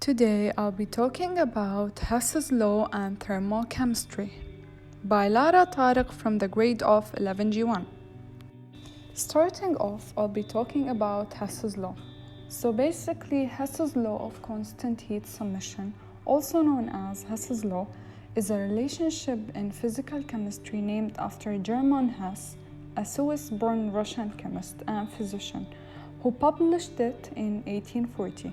Today I'll be talking about Hess's Law and Thermochemistry by Lara Tarek from the grade of 11G1. Starting off, I'll be talking about Hess's Law. So basically, Hess's Law of constant heat submission, also known as Hess's Law, is a relationship in physical chemistry named after German Hess, a Swiss-born Russian chemist and physician, who published it in 1840.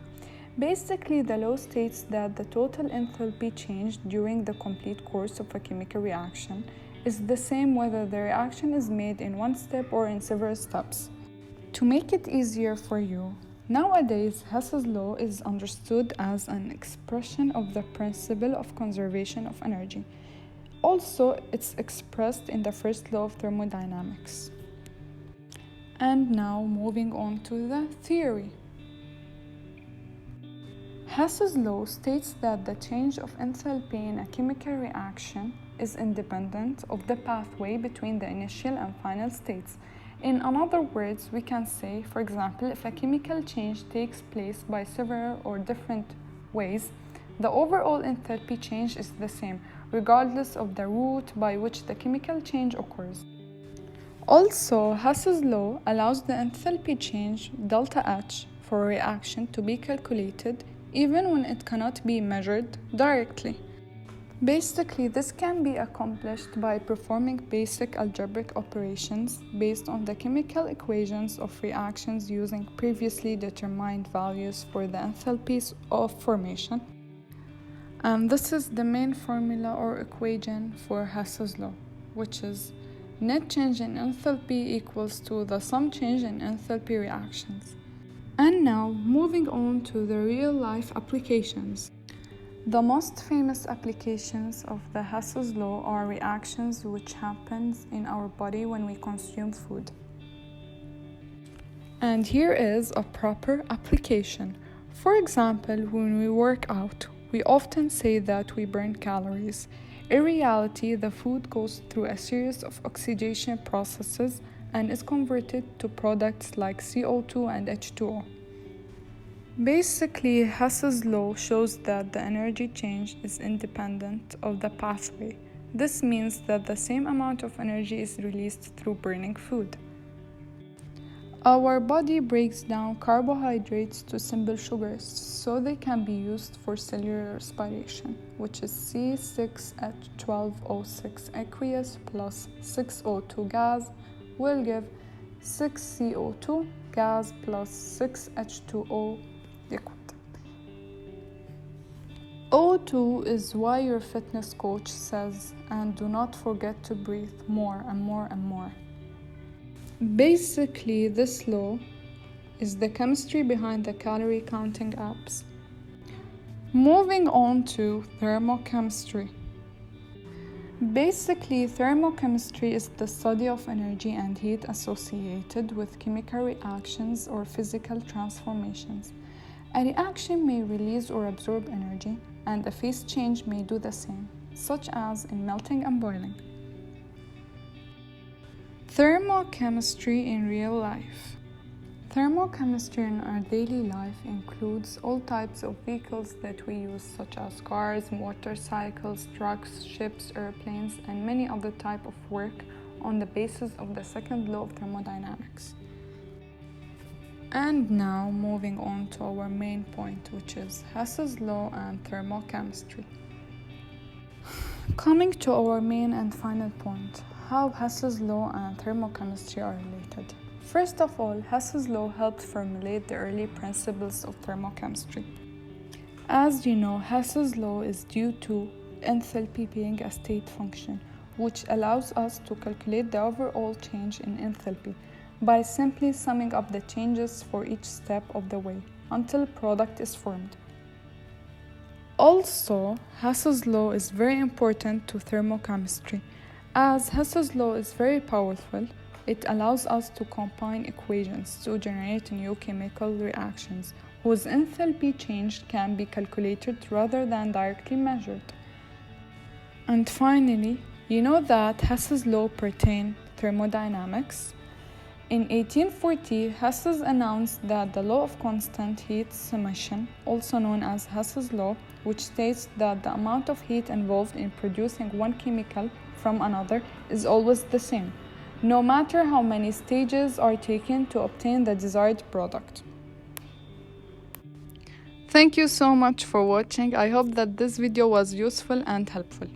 Basically, the law states that the total enthalpy change during the complete course of a chemical reaction is the same whether the reaction is made in one step or in several steps. To make it easier for you, nowadays Hess's law is understood as an expression of the principle of conservation of energy. Also, it's expressed in the first law of thermodynamics. And now moving on to the theory. Hess's law states that the change of enthalpy in a chemical reaction is independent of the pathway between the initial and final states. In other words, we can say, for example, if a chemical change takes place by several or different ways, the overall enthalpy change is the same, regardless of the route by which the chemical change occurs. Also, Hess's law allows the enthalpy change ΔH for a reaction to be calculated even when it cannot be measured directly. Basically, this can be accomplished by performing basic algebraic operations based on the chemical equations of reactions using previously determined values for the enthalpies of formation. And this is the main formula or equation for Hess's law, which is net change in enthalpy equals to the sum change in enthalpy reactions. And now, moving on to the real-life applications. The most famous applications of the Hess's law are reactions which happens in our body when we consume food. And here is a proper application. For example, when we work out, we often say that we burn calories. In reality, the food goes through a series of oxidation processes and is converted to products like CO2 and H2O. Basically, Hess's law shows that the energy change is independent of the pathway. This means that the same amount of energy is released through burning food. Our body breaks down carbohydrates to simple sugars so they can be used for cellular respiration, which is C6H12O6 aqueous plus 6O2 gas will give 6CO2 gas plus 6H2O liquid. O2 is why your fitness coach says, and do not forget to breathe more and more and more. Basically, this law is the chemistry behind the calorie counting apps. Moving on to thermochemistry. Basically, thermochemistry is the study of energy and heat associated with chemical reactions or physical transformations. A reaction may release or absorb energy, and a phase change may do the same, such as in melting and boiling. Thermochemistry in real life. Thermochemistry in our daily life includes all types of vehicles that we use, such as cars, motorcycles, trucks, ships, airplanes, and many other types of work on the basis of the second law of thermodynamics. And now moving on to our main point, which is Hess's law and thermochemistry. Coming to our main and final point, how Hess's law and thermochemistry are related. First of all, Hess's law helped formulate the early principles of thermochemistry. As you know, Hess's law is due to enthalpy being a state function, which allows us to calculate the overall change in enthalpy by simply summing up the changes for each step of the way until a product is formed. Also, Hess's law is very important to thermochemistry. As Hess's law is very powerful, it allows us to combine equations to generate new chemical reactions whose enthalpy change can be calculated rather than directly measured. And finally, you know that Hess's law pertains to thermodynamics. In 1840, Hess's announced that the law of constant heat summation, also known as Hess's law, which states that the amount of heat involved in producing one chemical from another is always the same, no matter how many stages are taken to obtain the desired product. Thank you so much for watching. I hope that this video was useful and helpful.